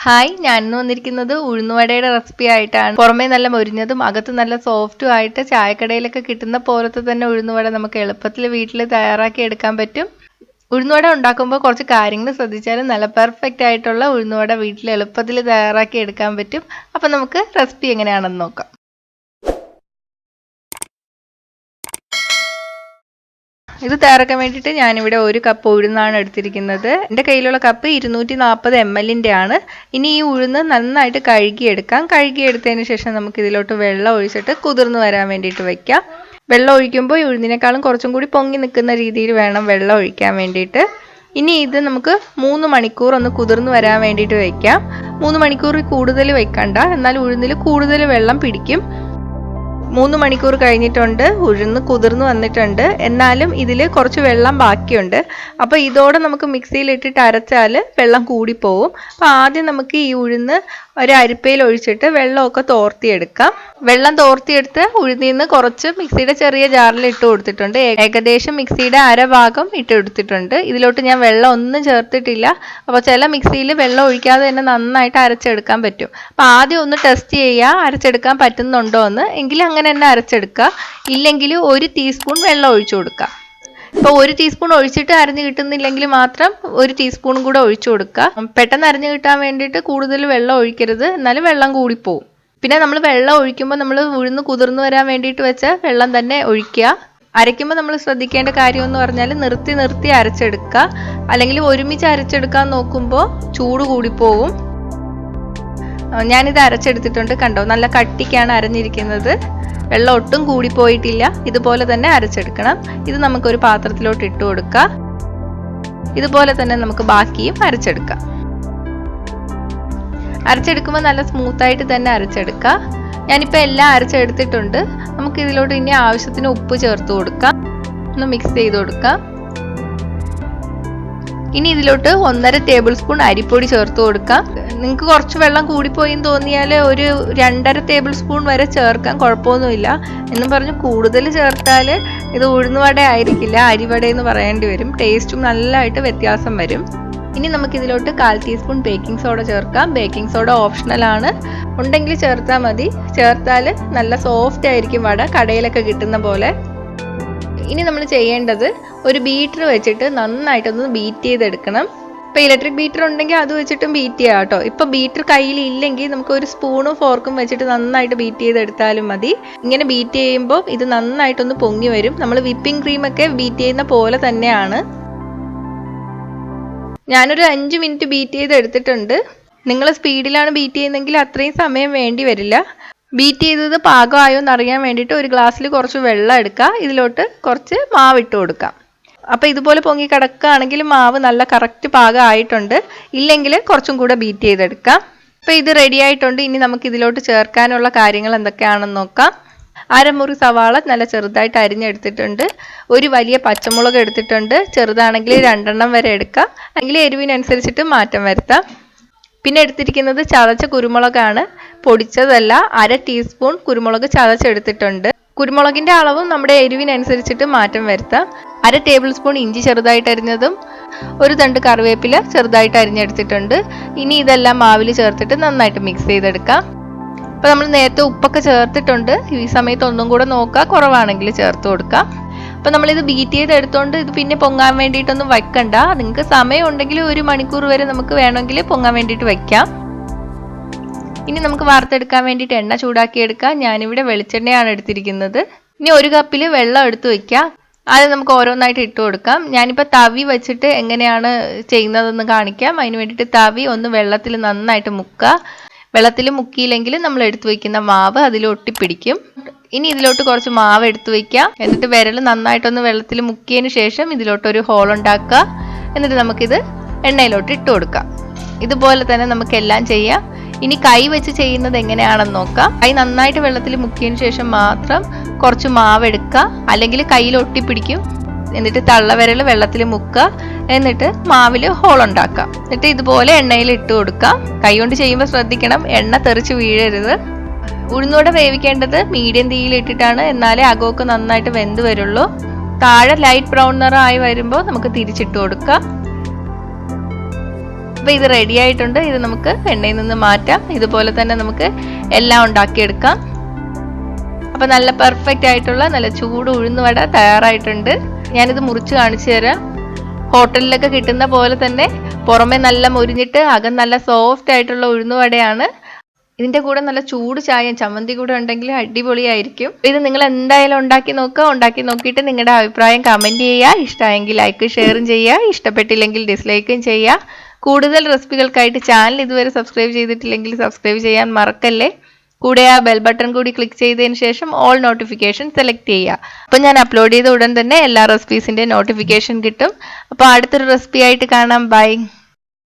Hi, ഞാനിന്ന് വന്നിരിക്കുന്നത് ഉഴുന്നുവടയുടെ recipe ആയിട്ടാണ്. പുറമേ നല്ല മൊരിഞ്ഞതും അകത്ത് നല്ല സോഫ്റ്റും ആയിട്ട് ചായക്കടയിലൊക്കെ കിട്ടുന്ന പോലത്തെ തന്നെ ഉഴുന്നുവട നമുക്ക് എളുപ്പത്തിൽ വീട്ടിൽ തയ്യാറാക്കി എടുക്കാൻ പറ്റും. ഉഴുന്നുവട ഉണ്ടാക്കുമ്പോൾ കുറച്ച് കാര്യങ്ങൾ ശ്രദ്ധിച്ചാലും നല്ല പെർഫെക്റ്റ് ആയിട്ടുള്ള ഉഴുന്നുവട വീട്ടിൽ എളുപ്പത്തിൽ തയ്യാറാക്കി എടുക്കാൻ പറ്റും. അപ്പം നമുക്ക് റെസിപ്പി എങ്ങനെയാണെന്ന് നോക്കാം. ഇത് തയ്യാറാക്കാൻ വേണ്ടിയിട്ട് ഞാനിവിടെ 1 കപ്പ് ഉഴുന്നാണ് എടുത്തിരിക്കുന്നത്. എൻ്റെ കയ്യിലുള്ള കപ്പ് 240 ml ആണ്. ഇനി ഈ ഉഴുന്ന് നന്നായിട്ട് കഴുകിയെടുക്കാം. കഴുകിയെടുത്തതിന് ശേഷം നമുക്ക് ഇതിലോട്ട് വെള്ളം ഒഴിച്ചിട്ട് കുതിർന്ന് വരാൻ വേണ്ടിയിട്ട് വെക്കാം. വെള്ളം ഒഴിക്കുമ്പോൾ ഈ ഉഴുന്നിനേക്കാളും കുറച്ചും കൂടി പൊങ്ങി നിൽക്കുന്ന രീതിയിൽ വേണം വെള്ളം ഒഴിക്കാൻ വേണ്ടിയിട്ട്. ഇനി ഇത് നമുക്ക് 3 മണിക്കൂർ ഒന്ന് കുതിർന്ന് വരാൻ വേണ്ടിയിട്ട് വെക്കാം. 3 മണിക്കൂറിൽ കൂടുതൽ വെക്കണ്ട, എന്നാൽ ഉഴുന്നിൽ കൂടുതൽ വെള്ളം പിടിക്കും. 3 മണിക്കൂർ കഴിഞ്ഞിട്ടുണ്ട്. ഉഴുന്ന് കുതിർന്ന് വന്നിട്ടുണ്ട്, എന്നാലും ഇതിൽ കുറച്ച് വെള്ളം ബാക്കിയുണ്ട്. അപ്പോൾ ഇതോടെ നമുക്ക് മിക്സിയിൽ ഇട്ടിട്ട് അരച്ചാൽ വെള്ളം കൂടിപ്പോവും. അപ്പോൾ ആദ്യം നമുക്ക് ഈ ഉഴുന്ന് ഒരു അരിപ്പയിൽ ഒഴിച്ചിട്ട് വെള്ളമൊക്കെ തോർത്തിയെടുക്കാം. വെള്ളം തോർത്തിയെടുത്ത് ഉഴുന്നിൽ നിന്ന് കുറച്ച് മിക്സിയുടെ ചെറിയ ജാറിൽ ഇട്ട് കൊടുത്തിട്ടുണ്ട്. ഏകദേശം മിക്സിയുടെ അരഭാഗം ഇട്ട് കൊടുത്തിട്ടുണ്ട്. ഇതിലോട്ട് ഞാൻ വെള്ളം ഒന്നും ചേർത്തിട്ടില്ല. അപ്പോൾ ചില മിക്സിയിൽ വെള്ളം ഒഴിക്കാതെ തന്നെ നന്നായിട്ട് അരച്ചെടുക്കാൻ പറ്റും. അപ്പോൾ ആദ്യം ഒന്ന് ടെസ്റ്റ് ചെയ്യുക, അരച്ചെടുക്കാൻ പറ്റുന്നുണ്ടോ എന്ന്. എങ്കിൽ അങ്ങനെ തന്നെ അരച്ചെടുക്കുക. ഇല്ലെങ്കിൽ 1 ടീസ്പൂൺ വെള്ളം ഒഴിച്ചു കൊടുക്കുക. ഇപ്പോൾ 1 ടീസ്പൂൺ ഒഴിച്ചിട്ട് അരഞ്ഞു കിട്ടുന്നില്ലെങ്കിൽ മാത്രം 1 ടീസ്പൂൺ കൂടെ ഒഴിച്ചു കൊടുക്കുക. പെട്ടെന്ന് അരഞ്ഞു കിട്ടാൻ വേണ്ടിയിട്ട് കൂടുതൽ വെള്ളം ഒഴിക്കരുത്, എന്നാലും വെള്ളം കൂടിപ്പോവും. പിന്നെ നമ്മൾ വെള്ളം ഒഴിക്കുമ്പോൾ നമ്മൾ ഉഴുന്ന് കുതിർന്ന് വരാൻ വേണ്ടിയിട്ട് വെച്ച വെള്ളം തന്നെ ഒഴിക്കുക. അരയ്ക്കുമ്പോൾ നമ്മൾ ശ്രദ്ധിക്കേണ്ട കാര്യം എന്ന് പറഞ്ഞാൽ നിർത്തി നിർത്തി അരച്ചെടുക്കുക. അല്ലെങ്കിൽ ഒരുമിച്ച് അരച്ചെടുക്കാൻ നോക്കുമ്പോൾ ചൂട് കൂടിപ്പോവും. ഞാനിത് അരച്ചെടുത്തിട്ടുണ്ട്, കണ്ടോ, നല്ല കട്ടിക്കാണ് അരഞ്ഞിരിക്കുന്നത്. വെള്ളം ഒട്ടും കൂടിപ്പോയിട്ടില്ല. ഇതുപോലെ തന്നെ അരച്ചെടുക്കണം. ഇത് നമുക്കൊരു പാത്രത്തിലോട്ട് ഇട്ട് കൊടുക്കാം. ഇതുപോലെ തന്നെ നമുക്ക് ബാക്കിയും അരച്ചെടുക്കാം. അരച്ചെടുക്കുമ്പോൾ നല്ല സ്മൂത്തായിട്ട് തന്നെ അരച്ചെടുക്കാം. ഞാനിപ്പോൾ എല്ലാം അരച്ചെടുത്തിട്ടുണ്ട്. നമുക്ക് ഇതിലോട്ട് ഇനി ആവശ്യത്തിന് ഉപ്പ് ചേർത്ത് കൊടുക്കാം. ഒന്ന് മിക്സ് ചെയ്ത് കൊടുക്കാം. ഇനി ഇതിലോട്ട് 1.5 ടേബിൾ സ്പൂൺ അരിപ്പൊടി ചേർത്ത് കൊടുക്കാം. നിങ്ങൾക്ക് കുറച്ച് വെള്ളം കൂടിപ്പോയി എന്ന് തോന്നിയാൽ ഒരു 2.5 ടേബിൾ സ്പൂൺ വരെ ചേർക്കാൻ കുഴപ്പമൊന്നുമില്ല. എന്നും പറഞ്ഞ് കൂടുതൽ ചേർത്താൽ ഇത് ഉഴുന്നുവട ആയിരിക്കില്ല, അരിവട എന്ന് പറയേണ്ടി വരും. ടേസ്റ്റും നല്ലതായിട്ട് വ്യത്യാസം വരും. ഇനി നമുക്ക് ഇതിലോട്ട് 1/4 ടീസ്പൂൺ ബേക്കിംഗ് സോഡ ചേർക്കാം. ബേക്കിംഗ് സോഡ ഓപ്ഷണൽ ആണ്, ഉണ്ടെങ്കിൽ ചേർത്താൽ മതി. ചേർത്താൽ നല്ല സോഫ്റ്റ് ആയിരിക്കും വട, കടയിലൊക്കെ കിട്ടുന്ന പോലെ. ഇനി നമ്മൾ ചെയ്യേണ്ടത് ഒരു ബീറ്റർ വെച്ചിട്ട് നന്നായിട്ടൊന്ന് ബീറ്റ് ചെയ്തെടുക്കണം. ഇപ്പോൾ ഇലക്ട്രിക് ബീറ്റർ ഉണ്ടെങ്കിൽ അത് വെച്ചിട്ടും ബീറ്റ് ചെയ്യാം കേട്ടോ. ഇപ്പോൾ ബീറ്റർ കയ്യിൽ ഇല്ലെങ്കിൽ നമുക്ക് ഒരു സ്പൂണും ഫോർക്കും വെച്ചിട്ട് നന്നായിട്ട് ബീറ്റ് ചെയ്തെടുത്താലും മതി. ഇങ്ങനെ ബീറ്റ് ചെയ്യുമ്പോൾ ഇത് നന്നായിട്ടൊന്ന് പൊങ്ങി വരും. നമ്മൾ വിപ്പിംഗ് ക്രീമൊക്കെ ബീറ്റ് ചെയ്യുന്ന പോലെ തന്നെയാണ്. ഞാനൊരു 5 മിനിറ്റ് ബീറ്റ് ചെയ്തെടുത്തിട്ടുണ്ട്. നിങ്ങൾ സ്പീഡിലാണ് ബീറ്റ് ചെയ്യുന്നതെങ്കിൽ അത്രയും സമയം വേണ്ടി വരില്ല. ബീറ്റ് ചെയ്തത് പാകമായോ എന്നറിയാൻ വേണ്ടിയിട്ട് ഒരു ഗ്ലാസ്സിൽ കുറച്ച് വെള്ളം എടുക്കുക. ഇതിലോട്ട് കുറച്ച് മാവ് ഇട്ട് കൊടുക്കാം. അപ്പോൾ ഇതുപോലെ പൊങ്ങി കിടക്കുകയാണെങ്കിൽ മാവ് നല്ല കറക്റ്റ് പാകമായിട്ടുണ്ട്. ഇല്ലെങ്കിൽ കുറച്ചും കൂടെ ബീറ്റ് ചെയ്തെടുക്കാം. അപ്പോൾ ഇത് റെഡി ആയിട്ടുണ്ട്. ഇനി നമുക്ക് ഇതിലോട്ട് ചേർക്കാനുള്ള കാര്യങ്ങൾ എന്തൊക്കെയാണെന്ന് നോക്കാം. 1/2 മുറി സവാള നല്ല ചെറുതായിട്ട് അരിഞ്ഞെടുത്തിട്ടുണ്ട്. ഒരു വലിയ പച്ചമുളക് എടുത്തിട്ടുണ്ട്. ചെറുതാണെങ്കിൽ 2 വരെ എടുക്കാം, അല്ലെങ്കിൽ എരിവിനനുസരിച്ചിട്ട് മാറ്റം വരുത്താം. പിന്നെ എടുത്തിരിക്കുന്നത് ചതച്ച കുരുമുളകാണ്, പൊടിച്ചതല്ല. 1/2 ടീസ്പൂൺ കുരുമുളക് ചതച്ചെടുത്തിട്ടുണ്ട്. കുരുമുളകിന്റെ അളവും നമ്മുടെ എരിവിനനുസരിച്ചിട്ട് മാറ്റം വരുത്താം. 1/2 ടേബിൾ സ്പൂൺ ഇഞ്ചി ചെറുതായിട്ട് അരിഞ്ഞതും, ഒരു തണ്ട് കറിവേപ്പില ചെറുതായിട്ട് അരിഞ്ഞെടുത്തിട്ടുണ്ട്. ഇനി ഇതെല്ലാം മാവിൽ ചേർത്തിട്ട് നന്നായിട്ട് മിക്സ് ചെയ്തെടുക്കാം. അപ്പോൾ നമ്മൾ നേരത്തെ ഉപ്പൊക്കെ ചേർത്തിട്ടുണ്ട്. ഈ സമയത്ത് ഒന്നും കൂടെ നോക്കുക, കുറവാണെങ്കിൽ ചേർത്ത് കൊടുക്കാം. അപ്പോൾ നമ്മളിത് ബീറ്റ് ചെയ്തെടുത്തോണ്ട് ഇത് പിന്നെ പൊങ്ങാൻ വേണ്ടിയിട്ടൊന്നും വെക്കണ്ട. നിങ്ങൾക്ക് സമയം ഉണ്ടെങ്കിൽ 1 മണിക്കൂർ വരെ നമുക്ക് വേണമെങ്കിൽ പൊങ്ങാൻ വേണ്ടിയിട്ട് വെക്കാം. ഇനി നമുക്ക് വാർത്തെടുക്കാൻ വേണ്ടിയിട്ട് എണ്ണ ചൂടാക്കി എടുക്കാം. ഞാനിവിടെ വെളിച്ചെണ്ണയാണ് എടുത്തിരിക്കുന്നത്. ഇനി 1 കപ്പിൽ വെള്ളം എടുത്ത് വെക്കാം. അത് നമുക്ക് ഓരോന്നായിട്ട് ഇട്ട് കൊടുക്കാം. ഞാനിപ്പോൾ തവി വെച്ചിട്ട് എങ്ങനെയാണ് ചെയ്യുന്നതെന്ന് കാണിക്കാം. അതിന് വേണ്ടിയിട്ട് തവി ഒന്ന് വെള്ളത്തിൽ നന്നായിട്ട് മുക്കുക. വെള്ളത്തിൽ മുക്കിയില്ലെങ്കിൽ നമ്മൾ എടുത്തു വയ്ക്കുന്ന മാവ് അതിൽ ഒട്ടിപ്പിടിക്കും. ഇനി ഇതിലോട്ട് കുറച്ച് മാവ് എടുത്തു വയ്ക്കാം. എന്നിട്ട് വിരൽ നന്നായിട്ടൊന്ന് വെള്ളത്തിൽ മുക്കിയതിന് ശേഷം ഇതിലോട്ടൊരു ഹോൾ ഉണ്ടാക്കുക. എന്നിട്ട് നമുക്കിത് എണ്ണയിലോട്ട് ഇട്ട് കൊടുക്കാം. ഇതുപോലെ തന്നെ നമുക്ക് എല്ലാം ചെയ്യാം. ഇനി കൈ വെച്ച് ചെയ്യുന്നത് എങ്ങനെയാണെന്ന് നോക്കാം. കൈ നന്നായിട്ട് വെള്ളത്തിൽ മുക്കിയതിന് ശേഷം മാത്രം കുറച്ച് മാവ് എടുക്കുക, അല്ലെങ്കിൽ കയ്യിൽ ഒട്ടിപ്പിടിക്കും. എന്നിട്ട് തള്ളവിരൽ വെള്ളത്തിൽ മുക്കുക. എന്നിട്ട് മാവിൽ ഹോൾ ഉണ്ടാക്കാം. എന്നിട്ട് ഇതുപോലെ എണ്ണയിൽ ഇട്ട് കൊടുക്കാം. കൈ കൊണ്ട് ചെയ്യുമ്പോൾ ശ്രദ്ധിക്കണം, എണ്ണ തെറിച്ച് വീഴരുത്. ഉഴുന്നുവട വേവിക്കേണ്ടത് മീഡിയം തീയിൽ ഇട്ടിട്ടാണ്, എന്നാലേ അകമൊക്കെ നന്നായിട്ട് വെന്ത് വരുള്ളൂ. താഴെ ലൈറ്റ് ബ്രൗൺ നിറമായി വരുമ്പോൾ നമുക്ക് തിരിച്ചിട്ട് കൊടുക്കാം. അപ്പോൾ ഇത് റെഡി ആയിട്ടുണ്ട്. ഇത് നമുക്ക് എണ്ണയിൽ നിന്ന് മാറ്റാം. ഇതുപോലെ തന്നെ നമുക്ക് എല്ലാം ഉണ്ടാക്കിയെടുക്കാം. അപ്പോൾ നല്ല പെർഫെക്റ്റ് ആയിട്ടുള്ള നല്ല ചൂട് ഉഴുന്നുവട തയ്യാറായിട്ടുണ്ട്. ഞാനിത് മുറിച്ച് കാണിച്ചു തരാം. ഹോട്ടലിലൊക്കെ കിട്ടുന്ന പോലെ തന്നെ പുറമെ നല്ല മുരിഞ്ഞിട്ട് അകം നല്ല സോഫ്റ്റ് ആയിട്ടുള്ള ഉഴുന്നുവടയാണ്. ഇതിൻ്റെ കൂടെ നല്ല ചൂട് ചായയും ചമ്മന്തി കൂടെ ഉണ്ടെങ്കിൽ അടിപൊളിയായിരിക്കും. ഇത് നിങ്ങൾ എന്തായാലും ഉണ്ടാക്കി നോക്കുക. ഉണ്ടാക്കി നോക്കിയിട്ട് നിങ്ങളുടെ അഭിപ്രായം കമൻറ്റ് ചെയ്യുക. ഇഷ്ടമായെങ്കിൽ ലൈക്ക് ഷെയറും ചെയ്യുക. ഇഷ്ടപ്പെട്ടില്ലെങ്കിൽ ഡിസ്ലൈക്കും ചെയ്യുക. കൂടുതൽ റെസിപ്പികൾക്കായിട്ട് ചാനൽ ഇതുവരെ സബ്സ്ക്രൈബ് ചെയ്തിട്ടില്ലെങ്കിൽ സബ്സ്ക്രൈബ് ചെയ്യാൻ മറക്കല്ലേ. കൂടെ ആ ബെൽ ബട്ടൺ കൂടി ക്ലിക്ക് ചെയ്തതിന് ശേഷം ഓൾ നോട്ടിഫിക്കേഷൻ സെലക്ട് ചെയ്യുക. അപ്പോൾ ഞാൻ അപ്ലോഡ് ചെയ്ത ഉടൻ തന്നെ എല്ലാ റെസിപ്പീസിൻ്റെ നോട്ടിഫിക്കേഷൻ കിട്ടും. അപ്പോൾ അടുത്തൊരു റെസിപ്പി ആയിട്ട് കാണാം. ബൈ.